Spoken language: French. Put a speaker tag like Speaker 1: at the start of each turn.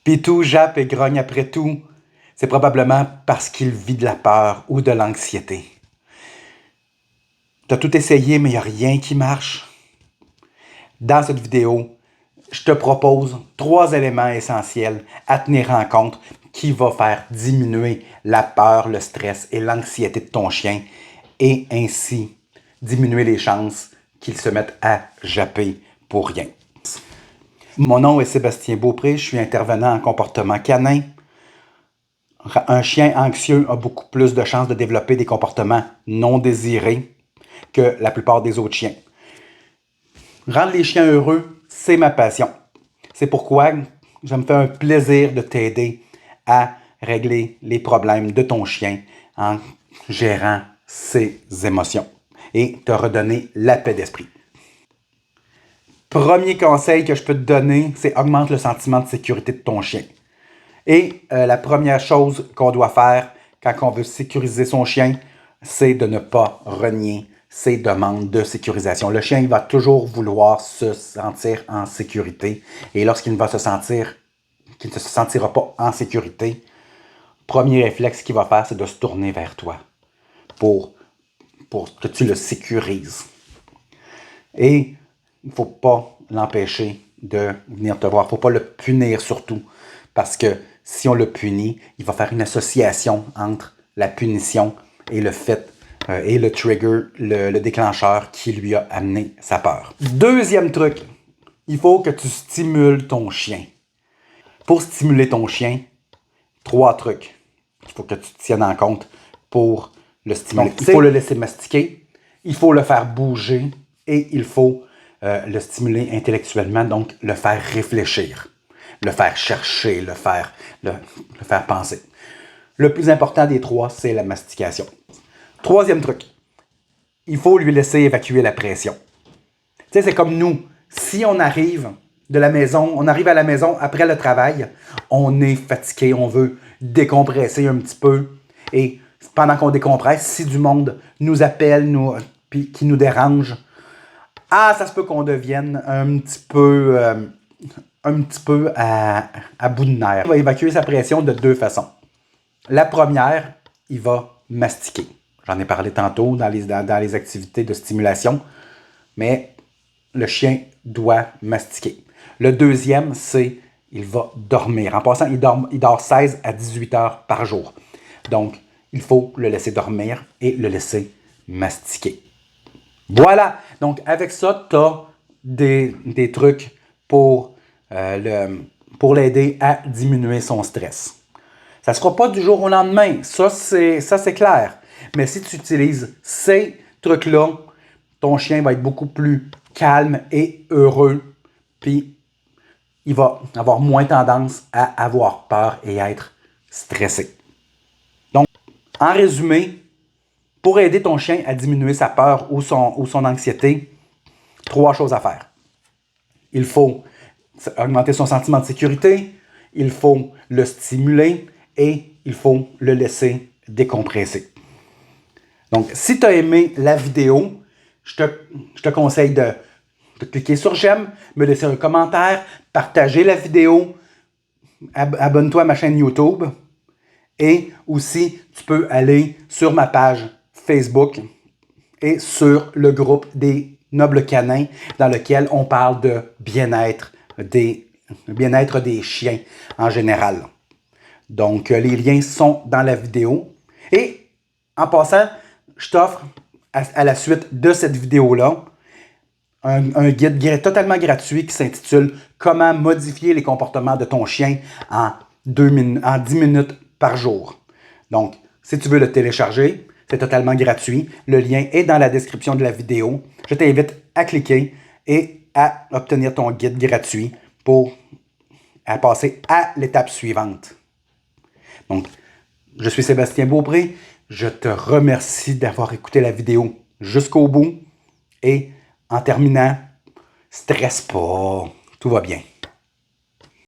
Speaker 1: Pitou jappe et grogne après tout. C'est probablement parce qu'il vit de la peur ou de l'anxiété. Tu as tout essayé, mais il n'y a rien qui marche. Dans cette vidéo, je te propose 3 éléments essentiels à tenir en compte qui vont faire diminuer la peur, le stress et l'anxiété de ton chien et ainsi diminuer les chances qu'il se mette à japper pour rien. Mon nom est Sébastien Beaupré, je suis intervenant en comportement canin. Un chien anxieux a beaucoup plus de chances de développer des comportements non désirés que la plupart des autres chiens. Rendre les chiens heureux, c'est ma passion. C'est pourquoi je me fais un plaisir de t'aider à régler les problèmes de ton chien en gérant ses émotions et te redonner la paix d'esprit. Premier conseil que je peux te donner, c'est augmente le sentiment de sécurité de ton chien. Et la première chose qu'on doit faire quand on veut sécuriser son chien, c'est de ne pas renier ses demandes de sécurisation. Le chien il va toujours vouloir se sentir en sécurité. Et lorsqu'il ne se sentira pas en sécurité, premier réflexe qu'il va faire, c'est de se tourner vers toi pour que tu le sécurises. Et il ne faut pas l'empêcher de venir te voir. Il ne faut pas le punir surtout. Parce que si on le punit, il va faire une association entre la punition et le fait et le trigger, le déclencheur qui lui a amené sa peur. Deuxième truc, il faut que tu stimules ton chien. Pour stimuler ton chien, 3 trucs qu'il faut que tu tiennes en compte pour le stimuler. Donc, il faut le laisser mastiquer, il faut le faire bouger et il faut le stimuler intellectuellement, donc le faire réfléchir, le faire chercher, le faire penser. Le plus important des 3, c'est la mastication. Troisième truc, il faut lui laisser évacuer la pression. Tu sais, c'est comme nous. Si on arrive à la maison après le travail, on est fatigué, on veut décompresser un petit peu. Et pendant qu'on décompresse, si du monde nous appelle, qui nous dérange, ça se peut qu'on devienne un petit peu à bout de nerfs. Il va évacuer sa pression de 2 façons. La première, il va mastiquer. J'en ai parlé tantôt dans les activités de stimulation, mais le chien doit mastiquer. Le deuxième, c'est il va dormir. En passant, il dort 16 à 18 heures par jour. Donc, il faut le laisser dormir et le laisser mastiquer. Voilà! Donc, avec ça, tu as des trucs pour l'aider à diminuer son stress. Ça ne sera pas du jour au lendemain. Ça, c'est clair. Mais si tu utilises ces trucs-là, ton chien va être beaucoup plus calme et heureux. Puis, il va avoir moins tendance à avoir peur et à être stressé. Donc, en résumé, pour aider ton chien à diminuer sa peur ou son anxiété, 3 choses à faire. Il faut augmenter son sentiment de sécurité, il faut le stimuler et il faut le laisser décompresser. Donc, si tu as aimé la vidéo, je te conseille de cliquer sur j'aime, me laisser un commentaire, partager la vidéo, abonne-toi à ma chaîne YouTube et aussi tu peux aller sur ma page Facebook et sur le groupe des nobles canins dans lequel on parle de bien-être des chiens en général. Donc, les liens sont dans la vidéo. Et en passant, je t'offre à la suite de cette vidéo-là un guide totalement gratuit qui s'intitule « Comment modifier les comportements de ton chien en 10 minutes par jour ». Donc, si tu veux le télécharger, c'est totalement gratuit. Le lien est dans la description de la vidéo. Je t'invite à cliquer et à obtenir ton guide gratuit pour passer à l'étape suivante. Donc, je suis Sébastien Beaupré. Je te remercie d'avoir écouté la vidéo jusqu'au bout. Et en terminant, stresse pas, tout va bien.